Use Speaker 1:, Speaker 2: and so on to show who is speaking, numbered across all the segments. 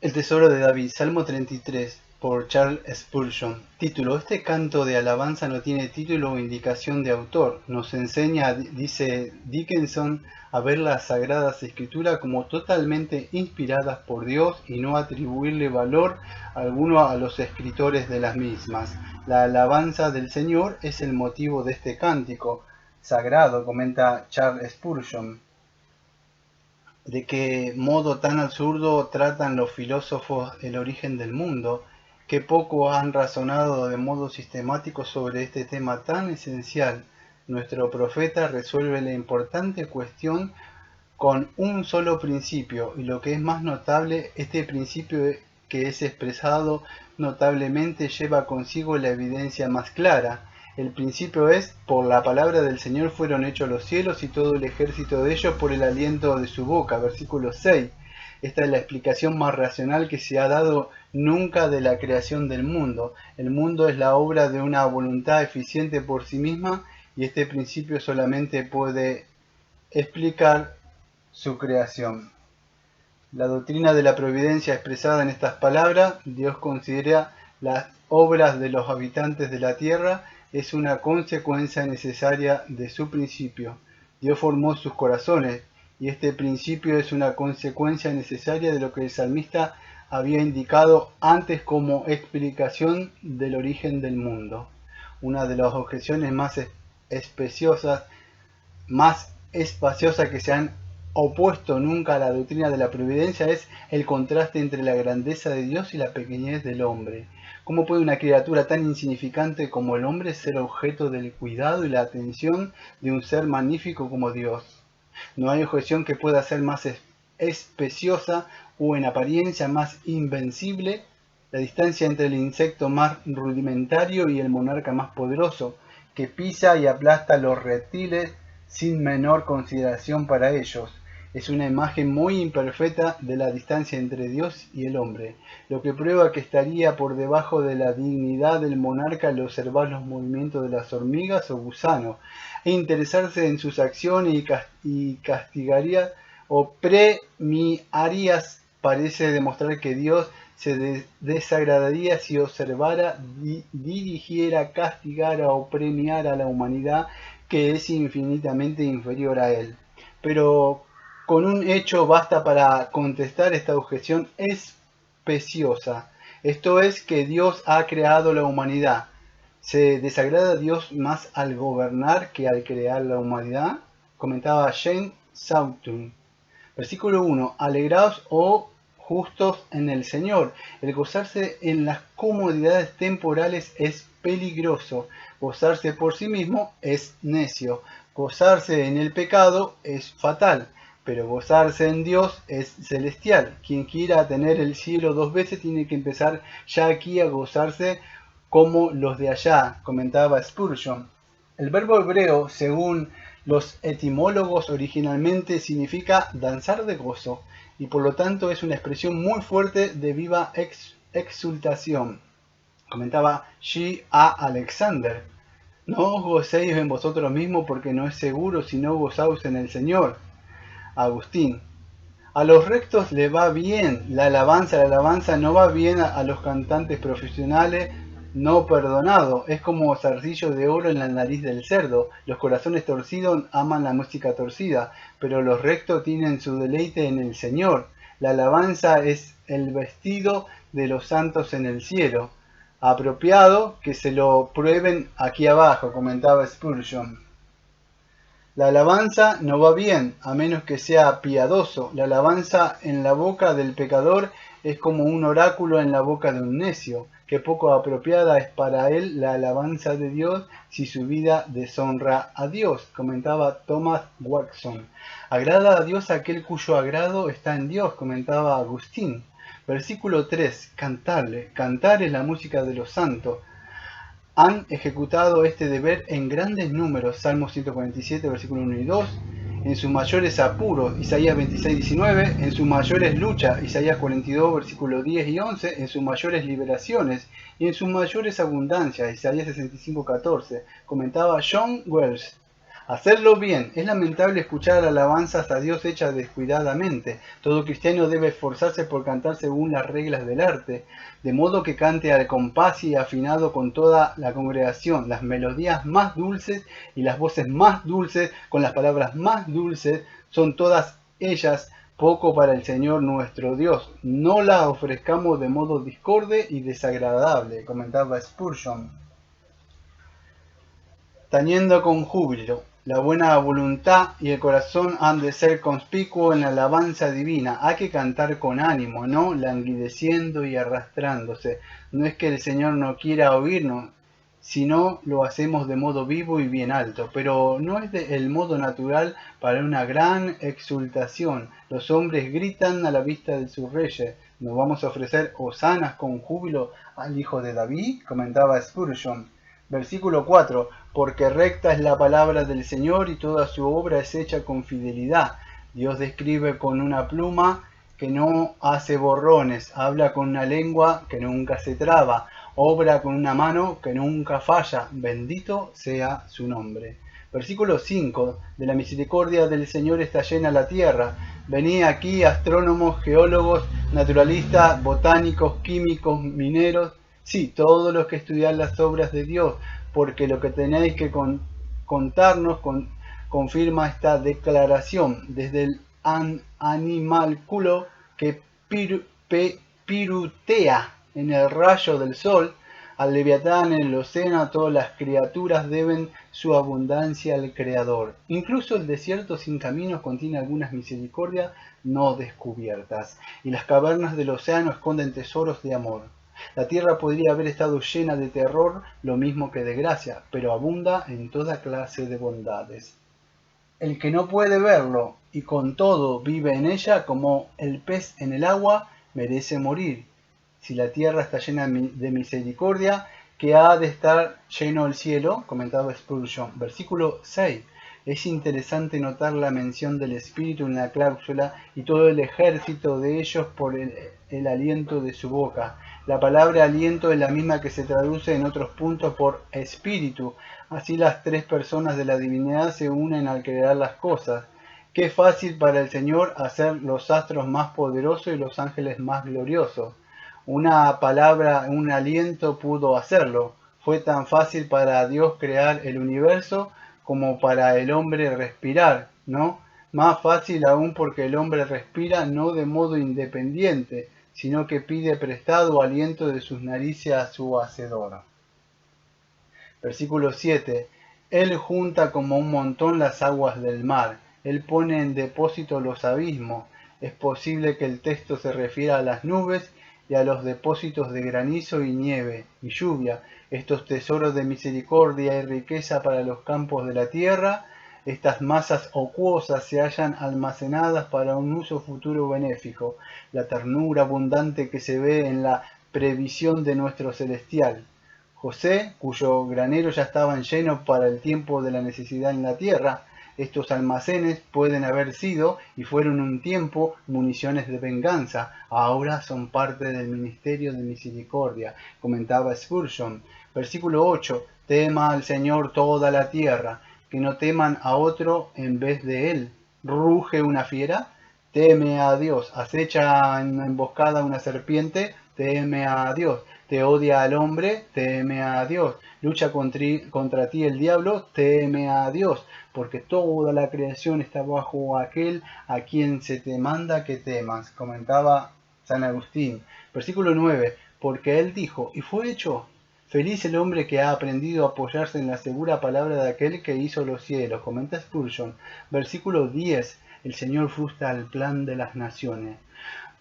Speaker 1: El tesoro de David, Salmo 33, por Charles Spurgeon. Título: este canto de alabanza no tiene título o indicación de autor. Nos enseña, dice Dickinson, a ver las sagradas escrituras como totalmente inspiradas por Dios y no atribuirle valor alguno a los escritores de las mismas. La alabanza del Señor es el motivo de este cántico sagrado, comenta Charles Spurgeon. De qué modo tan absurdo tratan los filósofos el origen del mundo, que poco han razonado de modo sistemático sobre este tema tan esencial. Nuestro profeta resuelve la importante cuestión con un solo principio, y lo que es más notable, este principio que es expresado notablemente lleva consigo la evidencia más clara. El principio es: por la palabra del Señor fueron hechos los cielos y todo el ejército de ellos por el aliento de su boca. Versículo 6. Esta es la explicación más racional que se ha dado nunca de la creación del mundo. El mundo es la obra de una voluntad eficiente por sí misma, y este principio solamente puede explicar su creación. La doctrina de la providencia expresada en estas palabras: Dios considera las obras de los habitantes de la tierra, es una consecuencia necesaria de su principio. Dios formó sus corazones, y este principio es una consecuencia necesaria de lo que el salmista había indicado antes como explicación del origen del mundo. Una de las objeciones más espaciosa que se han opuesto nunca a la doctrina de la providencia es el contraste entre la grandeza de Dios y la pequeñez del hombre. ¿Cómo puede una criatura tan insignificante como el hombre ser objeto del cuidado y la atención de un ser magnífico como Dios? No hay objeción que pueda ser más espaciosa o en apariencia más invencible. La distancia entre el insecto más rudimentario y el monarca más poderoso, que pisa y aplasta a los reptiles sin menor consideración para ellos, es una imagen muy imperfecta de la distancia entre Dios y el hombre, lo que prueba que estaría por debajo de la dignidad del monarca al observar los movimientos de las hormigas o gusanos, e interesarse en sus acciones y castigaría o premiarías. Parece demostrar que Dios se desagradaría si observara, dirigiera, castigara o premiara a la humanidad, que es infinitamente inferior a él. Pero con un hecho basta para contestar esta objeción especiosa. Esto es que Dios ha creado la humanidad. ¿Se desagrada a Dios más al gobernar que al crear la humanidad? Comentaba Jane Sauton. Versículo 1. Alegraos, oh justos, en el Señor. El gozarse en las comodidades temporales es peligroso. Gozarse por sí mismo es necio. Gozarse en el pecado es fatal. Pero gozarse en Dios es celestial. Quien quiera tener el cielo dos veces tiene que empezar ya aquí a gozarse como los de allá, comentaba Spurgeon. El verbo hebreo, según los etimólogos, originalmente significa danzar de gozo, y por lo tanto es una expresión muy fuerte de viva exultación. Comentaba G. A. Alexander: no os gocéis en vosotros mismos, porque no es seguro si no gozaos en el Señor. Agustín: a los rectos le va bien la alabanza no va bien a los cantantes profesionales no perdonados. Es como zarcillo de oro en la nariz del cerdo. Los corazones torcidos aman la música torcida, pero los rectos tienen su deleite en el Señor. La alabanza es el vestido de los santos en el cielo. Apropiado que se lo prueben aquí abajo, comentaba Spurgeon. La alabanza no va bien, a menos que sea piadoso. La alabanza en la boca del pecador es como un oráculo en la boca de un necio, que poco apropiada es para él la alabanza de Dios si su vida deshonra a Dios, comentaba Thomas Watson. Agrada a Dios aquel cuyo agrado está en Dios, comentaba Agustín. Versículo 3. Cantarle. Cantar es la música de los santos. Han ejecutado este deber en grandes números, Salmos 147, versículos 1 y 2, en sus mayores apuros, Isaías 26, 19, en sus mayores luchas, Isaías 42, versículos 10 y 11, en sus mayores liberaciones y en sus mayores abundancias, Isaías 65, 14, comentaba John Wells. Hacerlo bien. Es lamentable escuchar alabanzas a Dios hechas descuidadamente. Todo cristiano debe esforzarse por cantar según las reglas del arte, de modo que cante al compás y afinado con toda la congregación, las melodías más dulces y las voces más dulces, con las palabras más dulces, son todas ellas poco para el Señor nuestro Dios. No las ofrezcamos de modo discorde y desagradable, comentaba Spurgeon. Tañendo con júbilo. La buena voluntad y el corazón han de ser conspicuos en la alabanza divina. Hay que cantar con ánimo, no languideciendo y arrastrándose. No es que el Señor no quiera oírnos, sino lo hacemos de modo vivo y bien alto. Pero no es el modo natural para una gran exultación. Los hombres gritan a la vista de sus reyes. ¿Nos vamos a ofrecer hosanas con júbilo al Hijo de David? Comentaba Spurgeon. Versículo 4. Porque recta es la palabra del Señor y toda su obra es hecha con fidelidad. Dios describe con una pluma que no hace borrones, habla con una lengua que nunca se traba, obra con una mano que nunca falla. Bendito sea su nombre. Versículo 5. De la misericordia del Señor está llena la tierra. Venid aquí astrónomos, geólogos, naturalistas, botánicos, químicos, mineros. Sí, todos los que estudian las obras de Dios, porque lo que tenéis que contarnos confirma esta declaración, desde el animalculo que pirutea en el rayo del sol, al leviatán en el océano, todas las criaturas deben su abundancia al Creador. Incluso el desierto sin caminos contiene algunas misericordias no descubiertas, y las cavernas del océano esconden tesoros de amor. La tierra podría haber estado llena de terror, lo mismo que de gracia, pero abunda en toda clase de bondades. El que no puede verlo y con todo vive en ella como el pez en el agua, merece morir. Si la tierra está llena de misericordia, ¿qué ha de estar lleno el cielo? Comentaba Spurgeon. Versículo 6. Es interesante notar la mención del Espíritu en la cláusula y todo el ejército de ellos por el aliento de su boca. La palabra aliento es la misma que se traduce en otros puntos por espíritu. Así las tres personas de la divinidad se unen al crear las cosas. Qué fácil para el Señor hacer los astros más poderosos y los ángeles más gloriosos. Una palabra, un aliento pudo hacerlo. Fue tan fácil para Dios crear el universo como para el hombre respirar, ¿no? Más fácil aún porque el hombre respira no de modo independiente, sino que pide prestado aliento de sus narices a su hacedor. Versículo 7. Él junta como un montón las aguas del mar. Él pone en depósito los abismos. Es posible que el texto se refiera a las nubes y a los depósitos de granizo y nieve y lluvia, estos tesoros de misericordia y riqueza para los campos de la tierra. Estas masas acuosas se hallan almacenadas para un uso futuro benéfico, la ternura abundante que se ve en la previsión de nuestro celestial. José, cuyo granero ya estaban llenos para el tiempo de la necesidad en la tierra. Estos almacenes pueden haber sido y fueron un tiempo municiones de venganza, ahora son parte del ministerio de misericordia, comentaba Spurgeon. Versículo 8. Tema al Señor toda la tierra, que no teman a otro en vez de él. ¿Ruge una fiera? Teme a Dios. ¿Acecha en emboscada una serpiente? Teme a Dios. ¿Te odia al hombre? Teme a Dios. ¿Lucha contra ti el diablo? Teme a Dios, porque toda la creación está bajo aquel a quien se te manda que temas, comentaba San Agustín. Versículo 9. Porque él dijo, y fue hecho. Feliz el hombre que ha aprendido a apoyarse en la segura palabra de aquel que hizo los cielos, comenta Spurgeon. Versículo 10. El Señor frustra el plan de las naciones.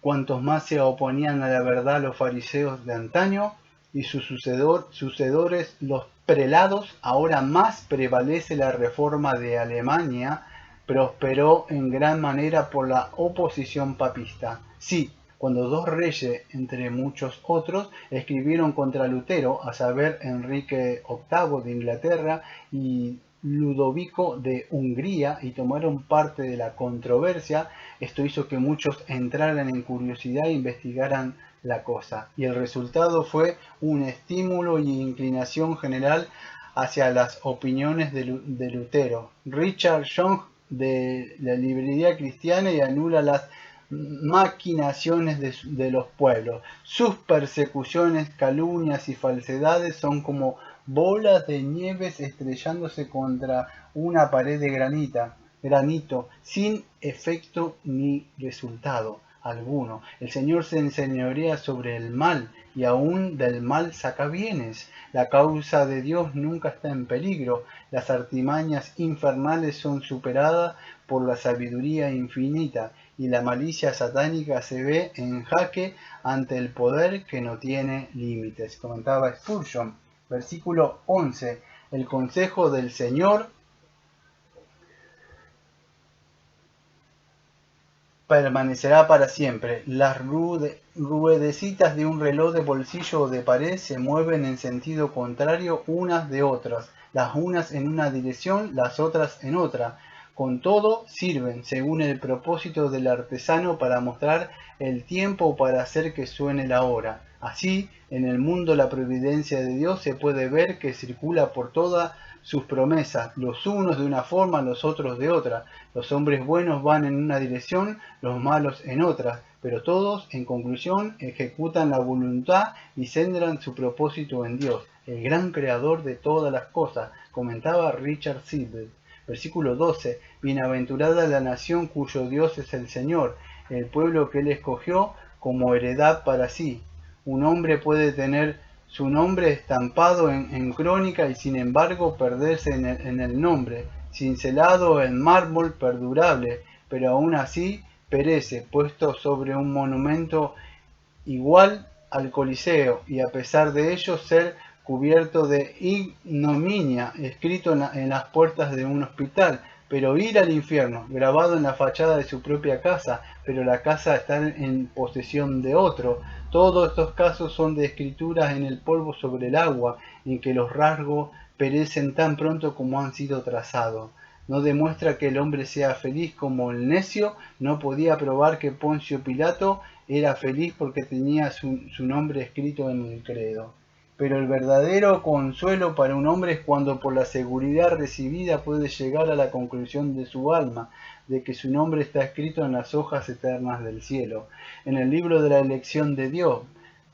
Speaker 1: Cuantos más se oponían a la verdad los fariseos de antaño y sus sucedores los prelados, ahora más prevalece la reforma de Alemania, prosperó en gran manera por la oposición papista. Sí, cuando dos reyes, entre muchos otros, escribieron contra Lutero, a saber Enrique VIII de Inglaterra y Ludovico de Hungría, y tomaron parte de la controversia, esto hizo que muchos entraran en curiosidad e investigaran la cosa, y el resultado fue un estímulo y inclinación general hacia las opiniones de Lutero. Richard Young de la librería cristiana y anula las maquinaciones de los pueblos. Sus persecuciones, calumnias y falsedades son como bolas de nieve estrellándose contra una pared de granito, sin efecto ni resultado alguno. El Señor se enseñorea sobre el mal y aún del mal saca bienes. La causa de Dios nunca está en peligro. Las artimañas infernales son superadas por la sabiduría infinita y la malicia satánica se ve en jaque ante el poder que no tiene límites. Comentaba Spurgeon. Versículo 11. El consejo del Señor permanecerá para siempre. Las ruedecitas de un reloj de bolsillo o de pared se mueven en sentido contrario unas de otras, las unas en una dirección, las otras en otra. Con todo, sirven, según el propósito del artesano, para mostrar el tiempo o para hacer que suene la hora. Así, en el mundo la providencia de Dios se puede ver que circula por todas sus promesas, los unos de una forma, los otros de otra. Los hombres buenos van en una dirección, los malos en otra, pero todos, en conclusión, ejecutan la voluntad y centran su propósito en Dios, el gran creador de todas las cosas, comentaba Richard Sibbald. Versículo 12. Bienaventurada la nación cuyo Dios es el Señor, el pueblo que él escogió como heredad para sí. Un hombre puede tener su nombre estampado en crónica y sin embargo perderse en el nombre, cincelado en mármol perdurable, pero aún así perece, puesto sobre un monumento igual al Coliseo, y a pesar de ello ser cubierto de ignominia, escrito en las puertas de un hospital, pero ir al infierno, grabado en la fachada de su propia casa, pero la casa está en posesión de otro. Todos estos casos son de escrituras en el polvo sobre el agua, en que los rasgos perecen tan pronto como han sido trazados. No demuestra que el hombre sea feliz como el necio, no podía probar que Poncio Pilato era feliz porque tenía su nombre escrito en el credo. Pero el verdadero consuelo para un hombre es cuando por la seguridad recibida puede llegar a la conclusión de su alma, de que su nombre está escrito en las hojas eternas del cielo, en el libro de la elección de Dios,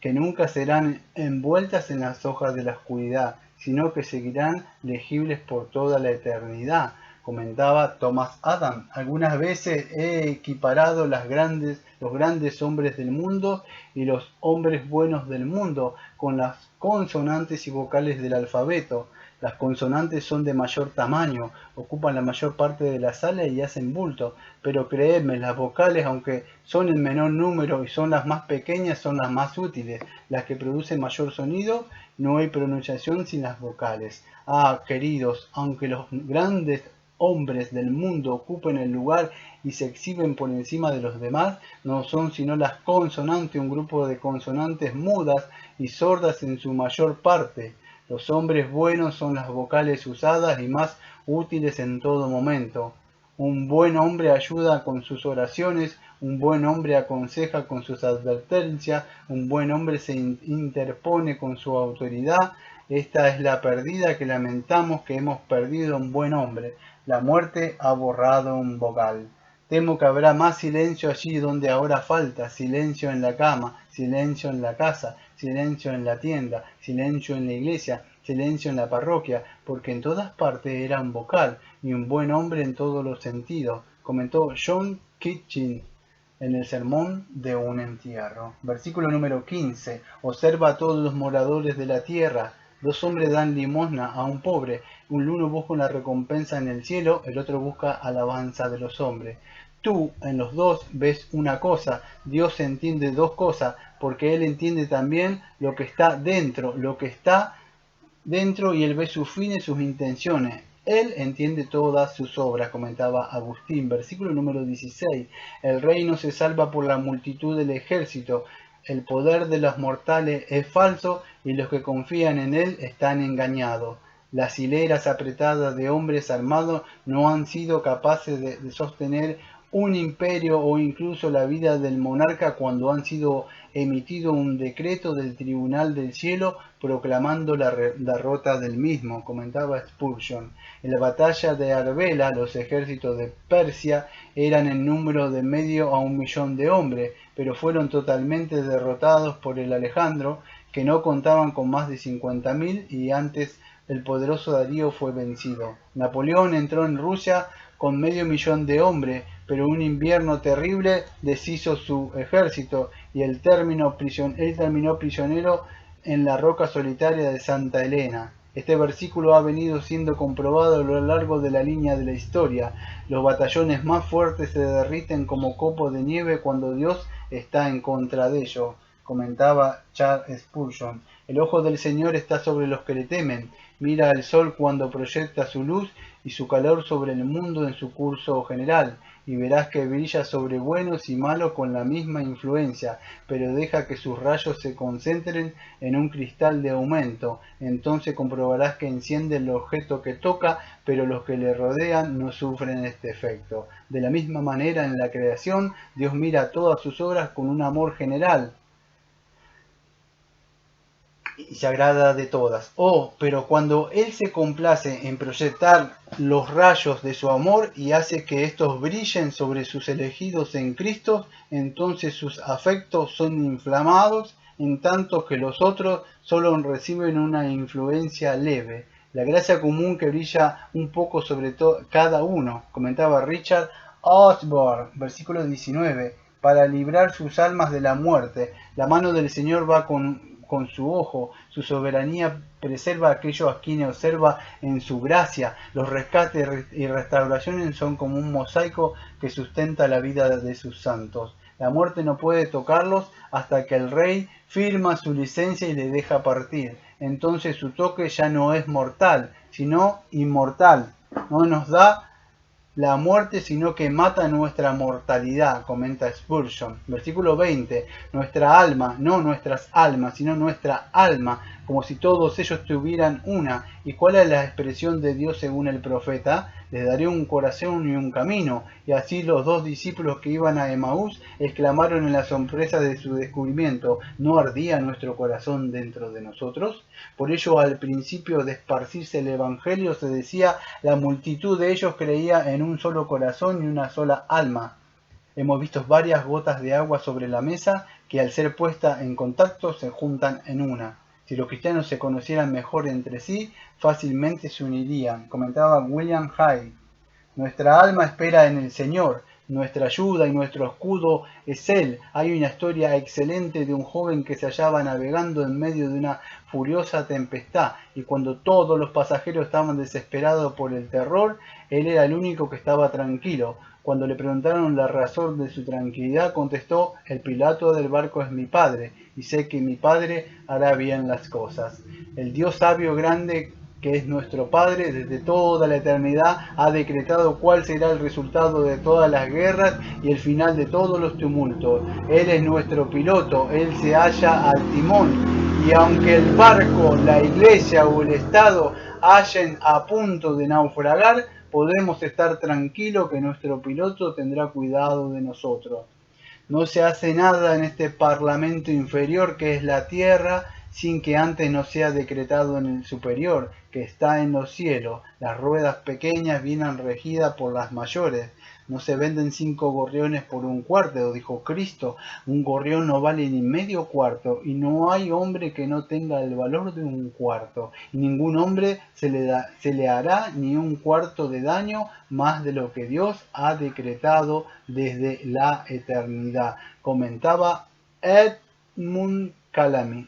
Speaker 1: que nunca serán envueltas en las hojas de la oscuridad, sino que seguirán legibles por toda la eternidad. Comentaba Thomas Adam. Algunas veces he equiparado los grandes hombres del mundo y los hombres buenos del mundo con las consonantes y vocales del alfabeto. Las consonantes son de mayor tamaño, ocupan la mayor parte de la sala y hacen bulto, pero creedme, las vocales, aunque son en menor número y son las más pequeñas, son las más útiles, las que producen mayor sonido. No hay pronunciación sin las vocales. Ah, queridos, aunque los grandes hombres del mundo ocupen el lugar y se exhiben por encima de los demás, no son sino las consonantes, un grupo de consonantes mudas y sordas en su mayor parte. Los hombres buenos son las vocales usadas y más útiles en todo momento. Un buen hombre ayuda con sus oraciones, un buen hombre aconseja con sus advertencias, un buen hombre se interpone con su autoridad. Esta es la pérdida que lamentamos, que hemos perdido un buen hombre. La muerte ha borrado un vocal. Temo que habrá más silencio allí donde ahora falta, silencio en la cama, silencio en la casa, silencio en la tienda, silencio en la iglesia, silencio en la parroquia, porque en todas partes era un vocal y un buen hombre en todos los sentidos, comentó John Kitchin en el sermón de un entierro. Versículo número 15. Observa a todos los moradores de la tierra. Dos hombres dan limosna a un pobre. Uno busca una recompensa en el cielo, el otro busca alabanza de los hombres. Tú en los dos ves una cosa, Dios entiende dos cosas, porque Él entiende también lo que está dentro y Él ve sus fines, sus intenciones. Él entiende todas sus obras, comentaba Agustín. Versículo número 16. El rey no se salva por la multitud del ejército. El poder de los mortales es falso y los que confían en él están engañados. Las hileras apretadas de hombres armados no han sido capaces de sostener un imperio o incluso la vida del monarca cuando han sido emitido un decreto del Tribunal del Cielo proclamando la derrota del mismo, comentaba Spurgeon. En la batalla de Arbela, los ejércitos de Persia eran en número de medio a 1.000.000 de hombres, pero fueron totalmente derrotados por el Alejandro, que no contaban con más de 50.000 y antes el poderoso Darío fue vencido. Napoleón entró en Rusia con 500.000 de hombres, pero un invierno terrible deshizo su ejército y él terminó prisionero en la roca solitaria de Santa Elena. Este versículo ha venido siendo comprobado a lo largo de la línea de la historia. Los batallones más fuertes se derriten como copos de nieve cuando Dios está en contra de ellos, comentaba Charles Spurgeon. El ojo del Señor está sobre los que le temen. Mira al sol cuando proyecta su luz y su calor sobre el mundo en su curso general, y verás que brilla sobre buenos y malos con la misma influencia, pero deja que sus rayos se concentren en un cristal de aumento. Entonces comprobarás que enciende el objeto que toca, pero los que le rodean no sufren este efecto. De la misma manera, en la creación, Dios mira todas sus obras con un amor general y se agrada de todas. Oh, pero cuando Él se complace en proyectar los rayos de su amor y hace que estos brillen sobre sus elegidos en Cristo, entonces sus afectos son inflamados, en tanto que los otros solo reciben una influencia leve. La gracia común que brilla un poco sobre cada uno, comentaba Richard Osborne, versículo 19, para librar sus almas de la muerte. La mano del Señor va con su ojo, su soberanía preserva a aquellos a quienes observa en su gracia. Los rescates y restauraciones son como un mosaico que sustenta la vida de sus santos. La muerte no puede tocarlos hasta que el rey firma su licencia y le deja partir. Entonces su toque ya no es mortal, sino inmortal. No nos da la muerte, sino que mata nuestra mortalidad, comenta Spurgeon. Versículo 20, nuestra alma, no nuestras almas, sino nuestra alma, como si todos ellos tuvieran una. ¿Y cuál es la expresión de Dios según el profeta? Les daré un corazón y un camino. Y así los dos discípulos que iban a Emaús exclamaron en la sorpresa de su descubrimiento: ¿no ardía nuestro corazón dentro de nosotros? Por ello, al principio de esparcirse el evangelio, se decía: la multitud de ellos creía en un solo corazón y una sola alma. Hemos visto varias gotas de agua sobre la mesa que al ser puestas en contacto se juntan en una. Si los cristianos se conocieran mejor entre sí, fácilmente se unirían, comentaba William Hyde. Nuestra alma espera en el Señor, nuestra ayuda y nuestro escudo es Él. Hay una historia excelente de un joven que se hallaba navegando en medio de una furiosa tempestad, y cuando todos los pasajeros estaban desesperados por el terror, él era el único que estaba tranquilo. Cuando le preguntaron la razón de su tranquilidad, contestó: el piloto del barco es mi padre, y sé que mi padre hará bien las cosas. El Dios sabio grande, que es nuestro Padre, desde toda la eternidad ha decretado cuál será el resultado de todas las guerras y el final de todos los tumultos. Él es nuestro piloto, Él se halla al timón, y aunque el barco, la iglesia o el Estado hallen a punto de naufragar, podemos estar tranquilos que nuestro piloto tendrá cuidado de nosotros. No se hace nada en este parlamento inferior que es la tierra sin que antes no sea decretado en el superior, que está en los cielos. Las ruedas pequeñas vienen regidas por las mayores. No se venden 5 gorriones por un cuarto, dijo Cristo. Un gorrión no vale ni medio cuarto, y no hay hombre que no tenga el valor de un cuarto. Y ningún hombre se le hará ni un cuarto de daño más de lo que Dios ha decretado desde la eternidad, comentaba Edmund Calamy.